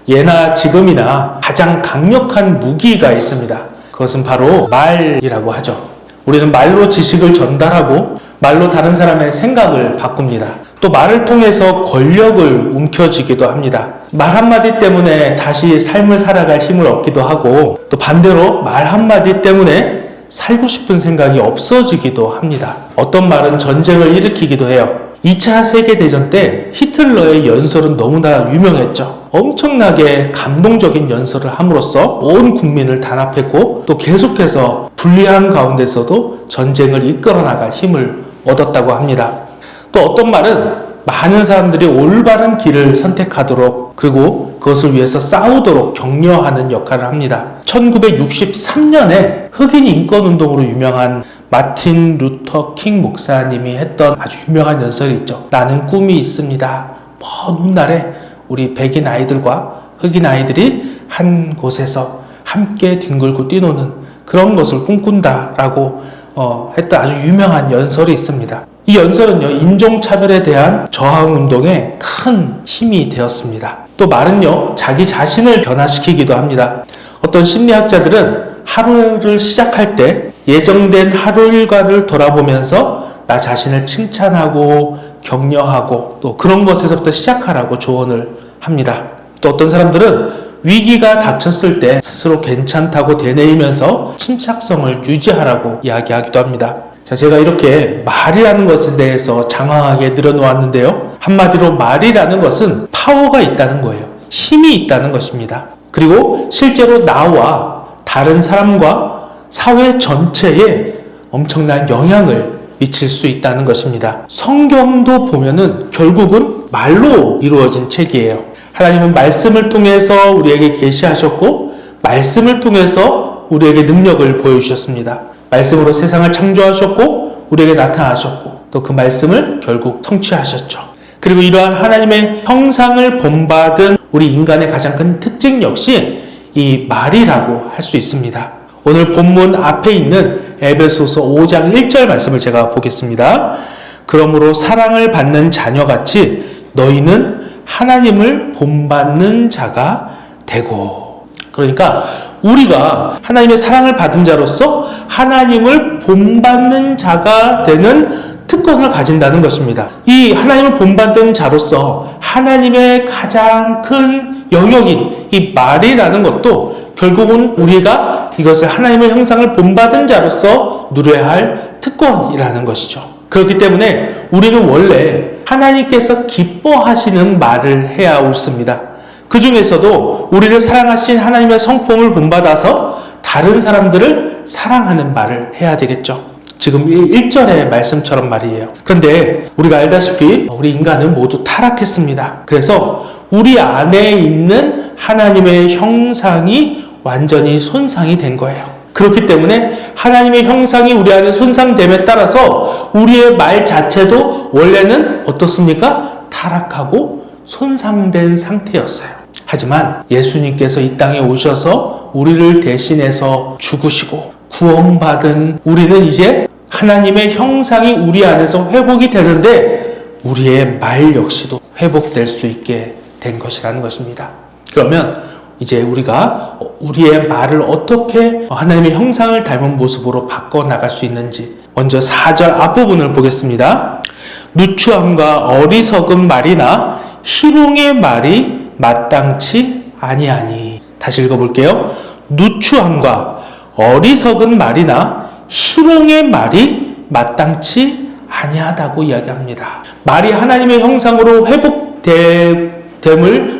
예나 지금이나 가장 강력한 무기가 있습니다. 그것은 바로 말이라고 하죠. 우리는 말로 지식을 전달하고 말로 다른 사람의 생각을 바꿉니다. 또 말을 통해서 권력을 움켜쥐기도 합니다. 말 한마디 때문에 다시 삶을 살아갈 힘을 얻기도 하고, 또 반대로 말 한마디 때문에 살고 싶은 생각이 없어지기도 합니다. 어떤 말은 전쟁을 일으키기도 해요. 2차 세계대전 때 히틀러의 연설은 너무나 유명했죠. 엄청나게 감동적인 연설을 함으로써 온 국민을 단합했고, 또 계속해서 불리한 가운데서도 전쟁을 이끌어 나갈 힘을 얻었다고 합니다. 또 어떤 말은 많은 사람들이 올바른 길을 선택하도록, 그리고 그것을 위해서 싸우도록 격려하는 역할을 합니다. 1963년에 흑인 인권운동으로 유명한 마틴 루터 킹 목사님이 했던 아주 유명한 연설이 있죠. 나는 꿈이 있습니다. 먼 훗날에 우리 백인 아이들과 흑인 아이들이 한 곳에서 함께 뒹굴고 뛰노는 그런 것을 꿈꾼다 라고 했던 아주 유명한 연설이 있습니다. 이 연설은요, 인종차별에 대한 저항운동에 큰 힘이 되었습니다. 또 말은요, 자기 자신을 변화시키기도 합니다. 어떤 심리학자들은 하루를 시작할 때 예정된 하루 일과를 돌아보면서 나 자신을 칭찬하고 격려하고 또 그런 것에서부터 시작하라고 조언을 합니다. 또 어떤 사람들은 위기가 닥쳤을 때 스스로 괜찮다고 되뇌이면서 침착성을 유지하라고 이야기하기도 합니다. 자, 제가 이렇게 말이라는 것에 대해서 장황하게 늘어놓았는데요. 한마디로 말이라는 것은 파워가 있다는 거예요. 힘이 있다는 것입니다. 그리고 실제로 나와 다른 사람과 사회 전체에 엄청난 영향을 미칠 수 있다는 것입니다. 성경도 보면은 결국은 말로 이루어진 책이에요. 하나님은 말씀을 통해서 우리에게 계시하셨고, 말씀을 통해서 우리에게 능력을 보여주셨습니다. 말씀으로 세상을 창조하셨고, 우리에게 나타나셨고, 또 그 말씀을 결국 성취하셨죠. 그리고 이러한 하나님의 형상을 본받은 우리 인간의 가장 큰 특징 역시 이 말이라고 할 수 있습니다. 오늘 본문 앞에 있는 에베소서 5장 1절 말씀을 제가 보겠습니다. 그러므로 사랑을 받는 자녀같이 너희는 하나님을 본받는 자가 되고. 그러니까 우리가 하나님의 사랑을 받은 자로서 하나님을 본받는 자가 되는 특권을 가진다는 것입니다. 이 하나님을 본받는 자로서 하나님의 가장 큰 영역인 이 말이라는 것도 결국은 우리가 이것을 하나님의 형상을 본받은 자로서 누려야 할 특권이라는 것이죠. 그렇기 때문에 우리는 원래 하나님께서 기뻐하시는 말을 해야 옳습니다. 그 중에서도 우리를 사랑하신 하나님의 성품을 본받아서 다른 사람들을 사랑하는 말을 해야 되겠죠. 지금 1절의 말씀처럼 말이에요. 그런데 우리가 알다시피 우리 인간은 모두 타락했습니다. 그래서 우리 안에 있는 하나님의 형상이 완전히 손상이 된 거예요. 그렇기 때문에 하나님의 형상이 우리 안에 손상됨에 따라서 우리의 말 자체도 원래는 어떻습니까? 타락하고 손상된 상태였어요. 하지만 예수님께서 이 땅에 오셔서 우리를 대신해서 죽으시고 구원받은 우리는 이제 하나님의 형상이 우리 안에서 회복이 되는데 우리의 말 역시도 회복될 수 있게 된 것이라는 것입니다. 그러면 이제 우리가 우리의 말을 어떻게 하나님의 형상을 닮은 모습으로 바꿔나갈 수 있는지 먼저 4절 앞부분을 보겠습니다. 누추함과 어리석은 말이나 희롱의 말이 마땅치 아니하니. 다시 읽어볼게요. 누추함과 어리석은 말이나 희롱의 말이 마땅치 아니하다고 이야기합니다. 말이 하나님의 형상으로 회복됨을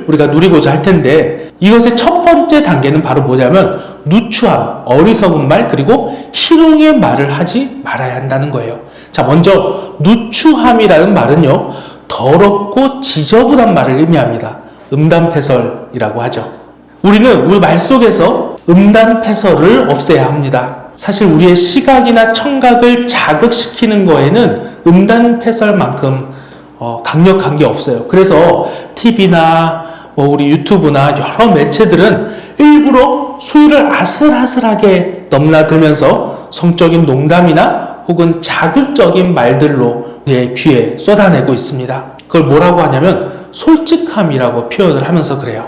우리가 누리고자 할 텐데 이것의 첫 번째 단계는 바로 뭐냐면 누추함, 어리석은 말, 그리고 희롱의 말을 하지 말아야 한다는 거예요. 자, 먼저 누추함이라는 말은요, 더럽고 지저분한 말을 의미합니다. 음담패설이라고 하죠. 우리는 우리 말 속에서 음담패설을 없애야 합니다. 사실 우리의 시각이나 청각을 자극시키는 거에는 음담패설만큼 강력한 게 없어요. 그래서 TV나 우리 유튜브나 여러 매체들은 일부러 수위를 아슬아슬하게 넘나들면서 성적인 농담이나 혹은 자극적인 말들로 우리의 귀에 쏟아내고 있습니다. 그걸 뭐라고 하냐면 솔직함이라고 표현을 하면서 그래요.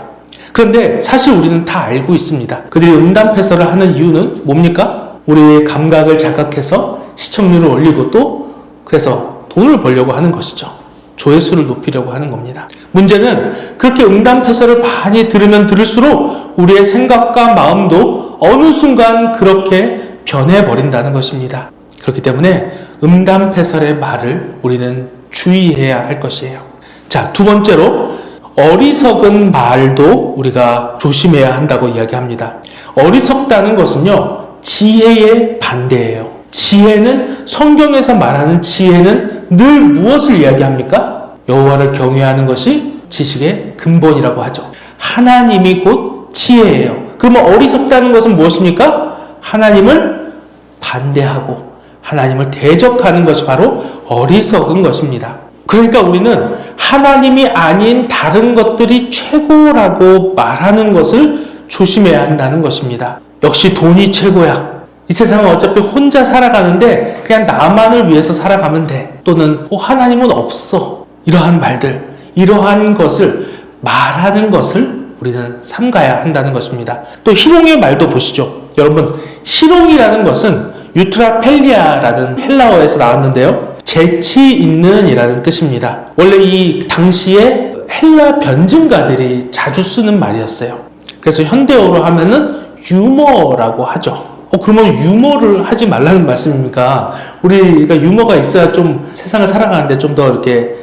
그런데 사실 우리는 다 알고 있습니다. 그들이 음담패설을 하는 이유는 뭡니까? 우리의 감각을 자극해서 시청률을 올리고 또 그래서 돈을 벌려고 하는 것이죠. 조회수를 높이려고 하는 겁니다. 문제는 그렇게 음담패설을 많이 들으면 들을수록 우리의 생각과 마음도 어느 순간 그렇게 변해버린다는 것입니다. 그렇기 때문에 음담패설의 말을 우리는 주의해야 할 것이에요. 자, 두 번째로 어리석은 말도 우리가 조심해야 한다고 이야기합니다. 어리석다는 것은요, 지혜의 반대예요. 지혜는, 성경에서 말하는 지혜는 늘 무엇을 이야기합니까? 여호와를 경외하는 것이 지식의 근본이라고 하죠. 하나님이 곧 지혜예요. 그러면 어리석다는 것은 무엇입니까? 하나님을 반대하고 하나님을 대적하는 것이 바로 어리석은 것입니다. 그러니까 우리는 하나님이 아닌 다른 것들이 최고라고 말하는 것을 조심해야 한다는 것입니다. 역시 돈이 최고야. 이 세상은 어차피 혼자 살아가는데 그냥 나만을 위해서 살아가면 돼. 또는 하나님은 없어. 이러한 말들, 이러한 것을 말하는 것을 우리는 삼가야 한다는 것입니다. 또 희롱의 말도 보시죠. 여러분, 희롱이라는 것은 유트라펠리아라는 헬라어에서 나왔는데요. 재치 있는 이라는 뜻입니다. 원래 이 당시에 헬라 변증가들이 자주 쓰는 말이었어요. 그래서 현대어로 하면은 유머라고 하죠. 그러면 유머를 하지 말라는 말씀입니까? 우리가 유머가 있어야 좀 세상을 살아가는데 좀 더 이렇게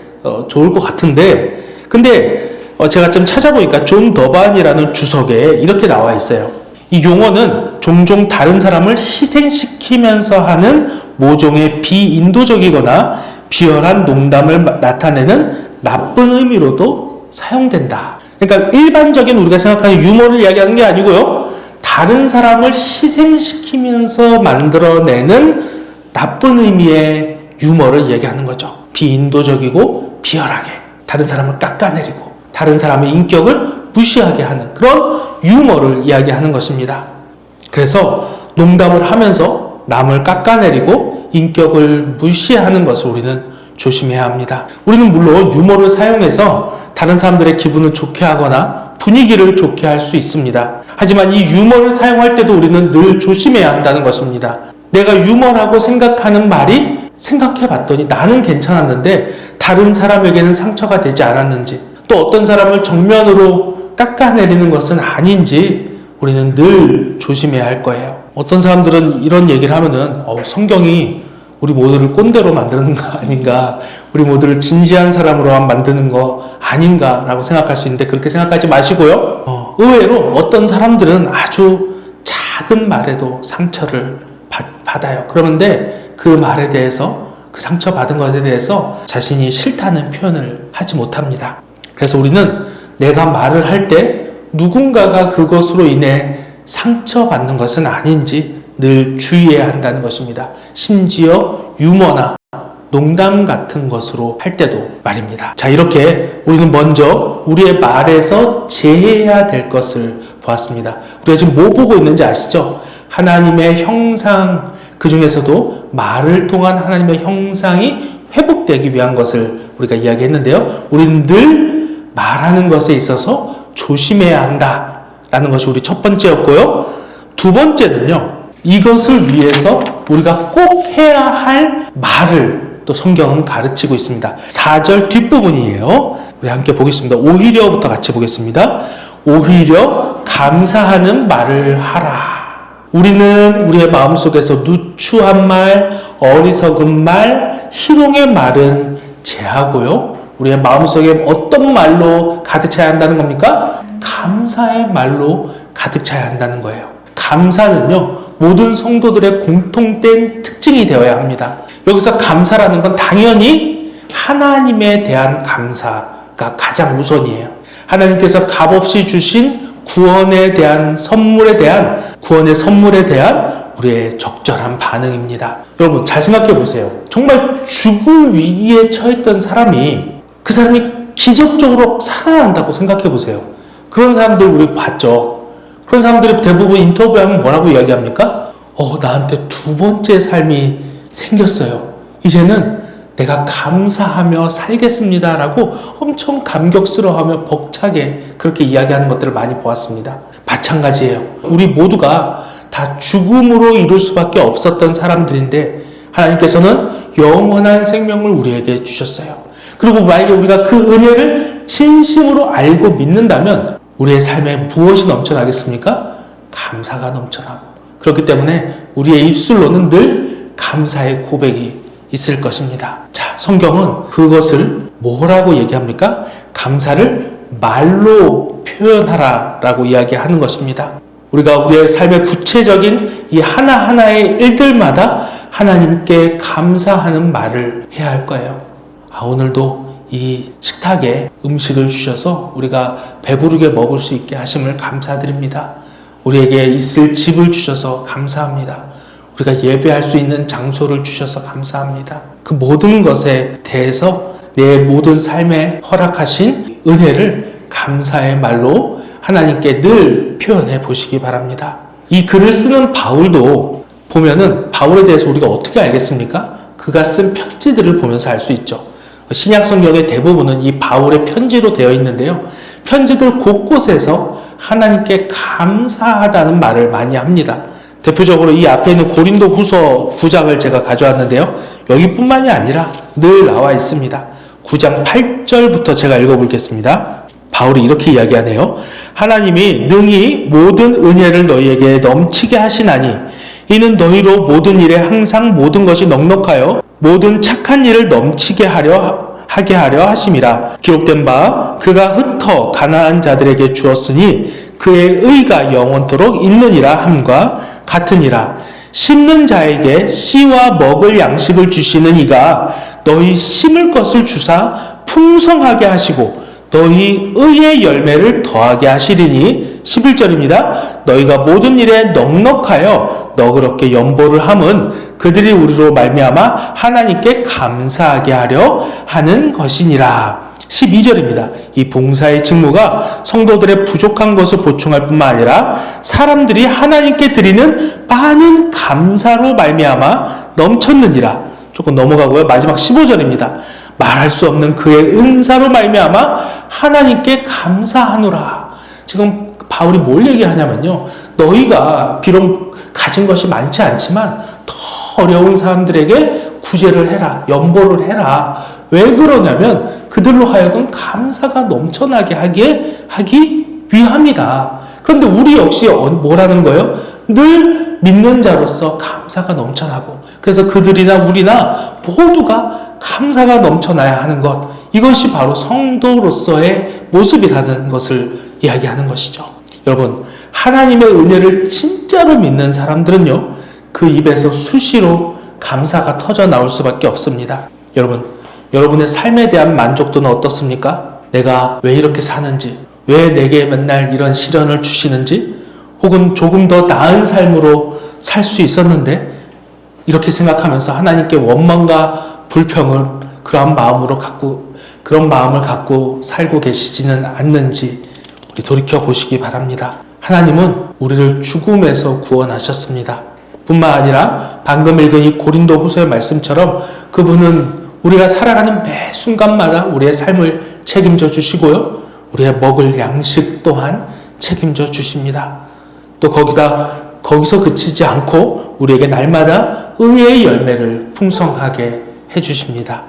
좋을 것 같은데, 근데 제가 좀 찾아보니까 존 더반이라는 주석에 이렇게 나와 있어요. 이 용어는 종종 다른 사람을 희생시키면서 하는 모종의 비인도적이거나 비열한 농담을 나타내는 나쁜 의미로도 사용된다. 그러니까 일반적인 우리가 생각하는 유머를 이야기하는 게 아니고요, 다른 사람을 희생시키면서 만들어내는 나쁜 의미의 유머를 이야기하는 거죠. 비인도적이고 비열하게 다른 사람을 깎아내리고 다른 사람의 인격을 무시하게 하는 그런 유머를 이야기하는 것입니다. 그래서 농담을 하면서 남을 깎아내리고 인격을 무시하는 것을 우리는 조심해야 합니다. 우리는 물론 유머를 사용해서 다른 사람들의 기분을 좋게 하거나 분위기를 좋게 할 수 있습니다. 하지만 이 유머를 사용할 때도 우리는 늘 조심해야 한다는 것입니다. 내가 유머라고 생각하는 말이 생각해 봤더니 나는 괜찮았는데 다른 사람에게는 상처가 되지 않았는지, 또 어떤 사람을 정면으로 깎아내리는 것은 아닌지 우리는 늘 조심해야 할 거예요. 어떤 사람들은 이런 얘기를 하면은 성경이 우리 모두를 꼰대로 만드는 거 아닌가, 우리 모두를 진지한 사람으로만 만드는 거 아닌가 라고 생각할 수 있는데, 그렇게 생각하지 마시고요, 의외로 어떤 사람들은 아주 작은 말에도 상처를 받아요. 그런데 그 말에 대해서, 그 상처받은 것에 대해서 자신이 싫다는 표현을 하지 못합니다. 그래서 우리는 내가 말을 할 때 누군가가 그것으로 인해 상처받는 것은 아닌지 늘 주의해야 한다는 것입니다. 심지어 유머나 농담 같은 것으로 할 때도 말입니다. 자, 이렇게 우리는 먼저 우리의 말에서 제해야 될 것을 보았습니다. 우리가 지금 뭐 보고 있는지 아시죠? 하나님의 형상, 그 중에서도 말을 통한 하나님의 형상이 회복되기 위한 것을 우리가 이야기했는데요. 우리는 늘 말하는 것에 있어서 조심해야 한다라는 것이 우리 첫 번째였고요. 두 번째는요, 이것을 위해서 우리가 꼭 해야 할 말을 또 성경은 가르치고 있습니다. 4절 뒷부분이에요. 우리 함께 보겠습니다. 오히려부터 같이 보겠습니다. 오히려 감사하는 말을 하라. 우리는 우리의 마음속에서 누추한 말, 어리석은 말, 희롱의 말은 제하고요, 우리의 마음속에 어떤 말로 가득 차야 한다는 겁니까? 감사의 말로 가득 차야 한다는 거예요. 감사는요, 모든 성도들의 공통된 특징이 되어야 합니다. 여기서 감사라는 건 당연히 하나님에 대한 감사가 가장 우선이에요. 하나님께서 값없이 주신 구원의 선물에 대한 우리의 적절한 반응입니다. 여러분, 잘 생각해 보세요. 정말 죽을 위기에 처했던 사람이, 그 사람이 기적적으로 살아난다고 생각해 보세요. 그런 사람들 우리 봤죠. 그런 사람들이 대부분 인터뷰하면 뭐라고 이야기합니까? 나한테 두 번째 삶이 생겼어요. 이제는 내가 감사하며 살겠습니다라고 엄청 감격스러워하며 벅차게 그렇게 이야기하는 것들을 많이 보았습니다. 마찬가지예요. 우리 모두가 다 죽음으로 이룰 수밖에 없었던 사람들인데 하나님께서는 영원한 생명을 우리에게 주셨어요. 그리고 만약에 우리가 그 은혜를 진심으로 알고 믿는다면 우리의 삶에 무엇이 넘쳐나겠습니까? 감사가 넘쳐나고, 그렇기 때문에 우리의 입술로는 늘 감사의 고백이 있을 것입니다. 자, 성경은 그것을 뭐라고 얘기합니까? 감사를 말로 표현하라 라고 이야기하는 것입니다. 우리가 우리의 삶의 구체적인 이 하나하나의 일들마다 하나님께 감사하는 말을 해야 할 거예요. 오늘도 이 식탁에 음식을 주셔서 우리가 배부르게 먹을 수 있게 하심을 감사드립니다. 우리에게 있을 집을 주셔서 감사합니다. 우리가 예배할 수 있는 장소를 주셔서 감사합니다. 그 모든 것에 대해서 내 모든 삶에 허락하신 은혜를 감사의 말로 하나님께 늘 표현해 보시기 바랍니다. 이 글을 쓰는 바울도 보면은 바울에 대해서 우리가 어떻게 알겠습니까? 그가 쓴 편지들을 보면서 알 수 있죠. 신약 성경의 대부분은 이 바울의 편지로 되어 있는데요. 편지들 곳곳에서 하나님께 감사하다는 말을 많이 합니다. 대표적으로 이 앞에 있는 고린도 후서 9장을 제가 가져왔는데요. 여기뿐만이 아니라 늘 나와 있습니다. 9장 8절부터 제가 읽어보겠습니다. 바울이 이렇게 이야기하네요. 하나님이 능히 모든 은혜를 너희에게 넘치게 하시나니 이는 너희로 모든 일에 항상 모든 것이 넉넉하여 모든 착한 일을 넘치게 하게 하려 하심이라. 기록된 바 그가 흩어 가난한 자들에게 주었으니 그의 의가 영원토록 있느니라 함과 같으니라. 심는 자에게 씨와 먹을 양식을 주시는 이가 너희 심을 것을 주사 풍성하게 하시고 너희 의의 열매를 더하게 하시리니 11절입니다. 너희가 모든 일에 넉넉하여 너그럽게 연보를 함은 그들이 우리로 말미암아 하나님께 감사하게 하려 하는 것이니라. 12절입니다. 이 봉사의 직무가 성도들의 부족한 것을 보충할 뿐만 아니라 사람들이 하나님께 드리는 많은 감사로 말미암아 넘쳤느니라. 조금 넘어가고요. 마지막 15절입니다. 말할 수 없는 그의 은사로 말미암아 하나님께 감사하노라. 지금 바울이 뭘 얘기하냐면요. 너희가 비록 가진 것이 많지 않지만 더 어려운 사람들에게 구제를 해라. 연보를 해라. 왜 그러냐면 그들로 하여금 감사가 넘쳐나게 하기 위함이다. 그런데 우리 역시 뭐라는 거예요? 늘 믿는 자로서 감사가 넘쳐나고, 그래서 그들이나 우리나 모두가 감사가 넘쳐나야 하는 것, 이것이 바로 성도로서의 모습이라는 것을 이야기하는 것이죠. 여러분, 하나님의 은혜를 진짜로 믿는 사람들은요, 그 입에서 수시로 감사가 터져 나올 수밖에 없습니다. 여러분의 삶에 대한 만족도는 어떻습니까? 내가 왜 이렇게 사는지, 왜 내게 맨날 이런 시련을 주시는지, 혹은 조금 더 나은 삶으로 살 수 있었는데 이렇게 생각하면서 하나님께 원망과 불평을 그런 마음을 갖고 살고 계시지는 않는지 우리 돌이켜 보시기 바랍니다. 하나님은 우리를 죽음에서 구원하셨습니다. 뿐만 아니라 방금 읽은 이 고린도 후서의 말씀처럼 그분은 우리가 살아가는 매 순간마다 우리의 삶을 책임져 주시고요, 우리의 먹을 양식 또한 책임져 주십니다. 또 거기서 그치지 않고 우리에게 날마다 의의 열매를 풍성하게 해주십니다.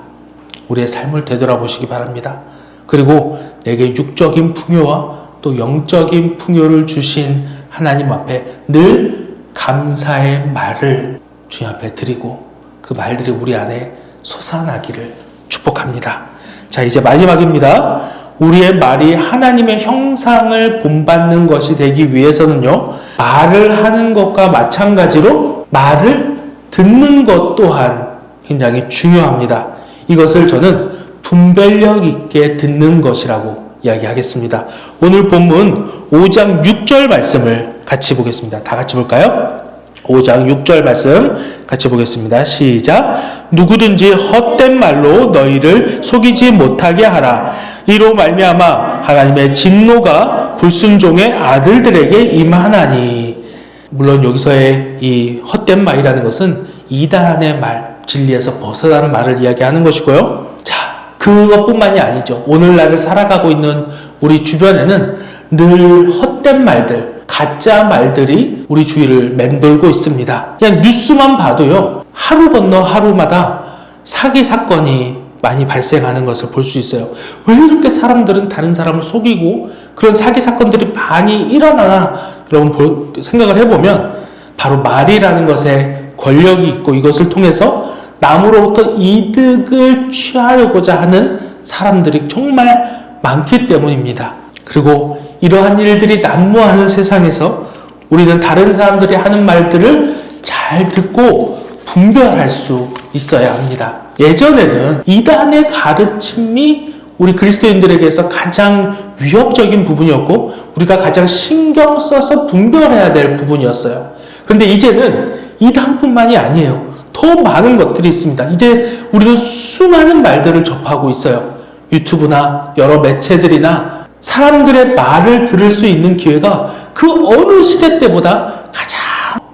우리의 삶을 되돌아보시기 바랍니다. 그리고 내게 육적인 풍요와 또 영적인 풍요를 주신 하나님 앞에 늘 감사의 말을 주님 앞에 드리고 그 말들이 우리 안에 솟아나기를 축복합니다. 자, 이제 마지막입니다. 우리의 말이 하나님의 형상을 본받는 것이 되기 위해서는요, 말을 하는 것과 마찬가지로 말을 듣는 것 또한 굉장히 중요합니다. 이것을 저는 분별력 있게 듣는 것이라고 이야기하겠습니다. 오늘 본문 5장 6절 말씀을 같이 보겠습니다. 다 같이 볼까요? 5장 6절 말씀 같이 보겠습니다. 시작. 누구든지 헛된 말로 너희를 속이지 못하게 하라. 이로 말미암아 하나님의 진노가 불순종의 아들들에게 임하나니. 물론 여기서의 이 헛된 말이라는 것은 이단의 말, 진리에서 벗어나는 말을 이야기하는 것이고요. 자, 그것뿐만이 아니죠. 오늘날을 살아가고 있는 우리 주변에는 늘 헛된 말들, 가짜 말들이 우리 주위를 맴돌고 있습니다. 그냥 뉴스만 봐도요, 하루 건너 하루마다 사기 사건이 많이 발생하는 것을 볼 수 있어요. 왜 이렇게 사람들은 다른 사람을 속이고 그런 사기 사건들이 많이 일어나나, 여러분 생각을 해보면 바로 말이라는 것에 권력이 있고 이것을 통해서 남으로부터 이득을 취하려고자 하는 사람들이 정말 많기 때문입니다. 그리고 이러한 일들이 난무하는 세상에서 우리는 다른 사람들이 하는 말들을 잘 듣고 분별할 수 있어야 합니다. 예전에는 이단의 가르침이 우리 그리스도인들에게서 가장 위협적인 부분이었고 우리가 가장 신경 써서 분별해야 될 부분이었어요. 그런데 이제는 이단뿐만이 아니에요. 더 많은 것들이 있습니다. 이제 우리는 수많은 말들을 접하고 있어요. 유튜브나 여러 매체들이나 사람들의 말을 들을 수 있는 기회가 그 어느 시대 때보다 가장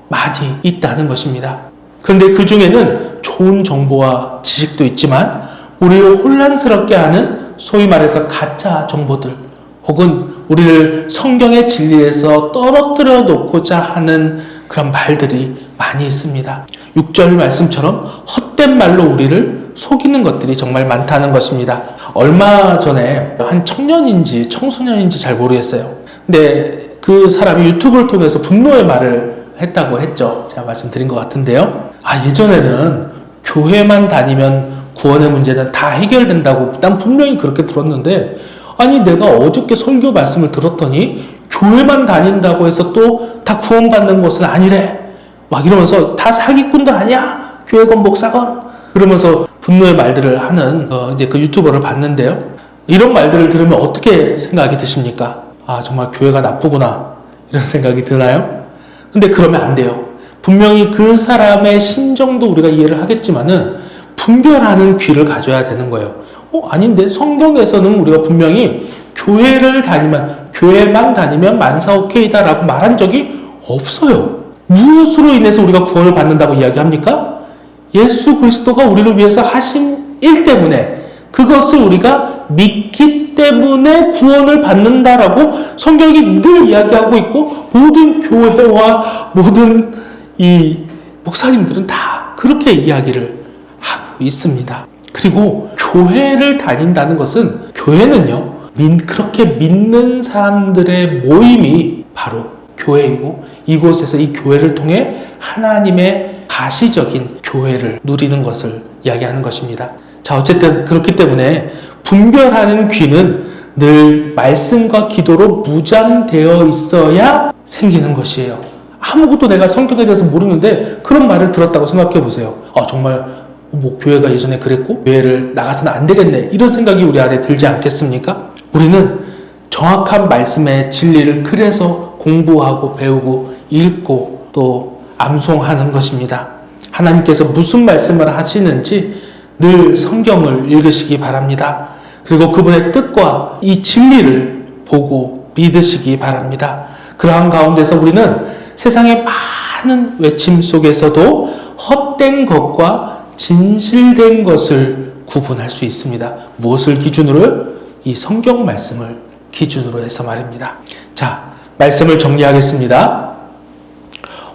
많이 있다는 것입니다. 그런데 그 중에는 좋은 정보와 지식도 있지만 우리를 혼란스럽게 하는 소위 말해서 가짜 정보들 혹은 우리를 성경의 진리에서 떨어뜨려 놓고자 하는 그런 말들이 많이 있습니다. 6절 말씀처럼 헛된 말로 우리를 속이는 것들이 정말 많다는 것입니다. 얼마 전에 한 청년인지 청소년인지 잘 모르겠어요. 근데 그 사람이 유튜브를 통해서 분노의 말을 했다고 했죠. 제가 말씀드린 것 같은데요. 예전에는 교회만 다니면 구원의 문제는 다 해결된다고 난 분명히 그렇게 들었는데 아니 내가 어저께 설교 말씀을 들었더니 교회만 다닌다고 해서 또 다 구원받는 것은 아니래. 막 이러면서 다 사기꾼들 아니야? 교회건 목사건? 그러면서 분노의 말들을 하는 이제 그 유튜버를 봤는데요. 이런 말들을 들으면 어떻게 생각이 드십니까? 정말 교회가 나쁘구나 이런 생각이 드나요? 근데 그러면 안 돼요. 분명히 그 사람의 심정도 우리가 이해를 하겠지만은 분별하는 귀를 가져야 되는 거예요. 아닌데 성경에서는 우리가 분명히 교회만 다니면 만사 오케이다라고 말한 적이 없어요. 무엇으로 인해서 우리가 구원을 받는다고 이야기합니까? 예수 그리스도가 우리를 위해서 하신 일 때문에 그것을 우리가 믿기 때문에 구원을 받는다라고 성경이 늘 이야기하고 있고 모든 교회와 모든 이 목사님들은 다 그렇게 이야기를 하고 있습니다. 그리고 교회를 다닌다는 것은 교회는요 그렇게 믿는 사람들의 모임이 바로 교회이고 이곳에서 이 교회를 통해 하나님의 가시적인 교회를 누리는 것을 이야기하는 것입니다. 자, 어쨌든 그렇기 때문에 분별하는 귀는 늘 말씀과 기도로 무장되어 있어야 생기는 것이에요. 아무것도 내가 성경에 대해서 모르는데 그런 말을 들었다고 생각해 보세요. 정말 교회가 예전에 그랬고 교회를 나가서는 안 되겠네 이런 생각이 우리 안에 들지 않겠습니까? 우리는 정확한 말씀의 진리를 그래서 공부하고 배우고 읽고 또 암송하는 것입니다. 하나님께서 무슨 말씀을 하시는지 늘 성경을 읽으시기 바랍니다. 그리고 그분의 뜻과 이 진리를 보고 믿으시기 바랍니다. 그러한 가운데서 우리는 세상의 많은 외침 속에서도 헛된 것과 진실된 것을 구분할 수 있습니다. 무엇을 기준으로? 이 성경 말씀을 기준으로 해서 말입니다. 자, 말씀을 정리하겠습니다.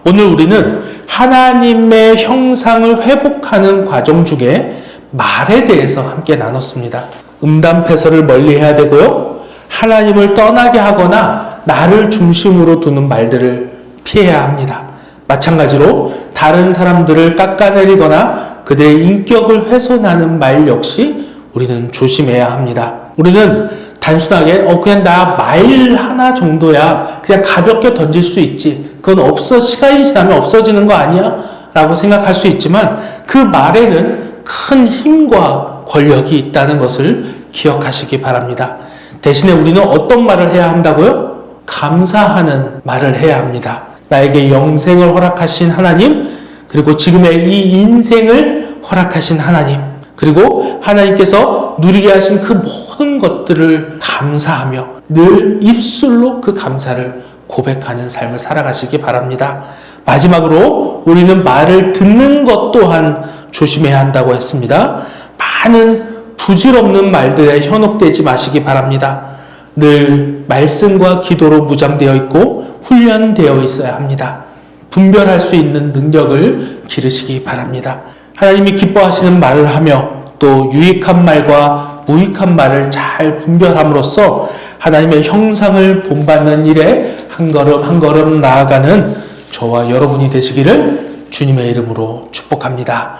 오늘 우리는 하나님의 형상을 회복하는 과정 중에 말에 대해서 함께 나눴습니다. 음담패설을 멀리해야 되고요. 하나님을 떠나게 하거나 나를 중심으로 두는 말들을 피해야 합니다. 마찬가지로 다른 사람들을 깎아내리거나 그들의 인격을 훼손하는 말 역시 우리는 조심해야 합니다. 우리는 단순하게 그냥 나 말 하나 정도야 그냥 가볍게 던질 수 있지 그건 시간이 지나면 없어지는 거 아니야? 라고 생각할 수 있지만 그 말에는 큰 힘과 권력이 있다는 것을 기억하시기 바랍니다. 대신에 우리는 어떤 말을 해야 한다고요? 감사하는 말을 해야 합니다. 나에게 영생을 허락하신 하나님, 그리고 지금의 이 인생을 허락하신 하나님, 그리고 하나님께서 누리게 하신 그 모든 것들을 감사하며 늘 입술로 그 감사를 고백하는 삶을 살아가시기 바랍니다. 마지막으로 우리는 말을 듣는 것 또한 조심해야 한다고 했습니다. 많은 부질없는 말들에 현혹되지 마시기 바랍니다. 늘 말씀과 기도로 무장되어 있고 훈련되어 있어야 합니다. 분별할 수 있는 능력을 기르시기 바랍니다. 하나님이 기뻐하시는 말을 하며 또 유익한 말과 무익한 말을 잘 분별함으로써 하나님의 형상을 본받는 일에 한 걸음 한 걸음 나아가는 저와 여러분이 되시기를 주님의 이름으로 축복합니다.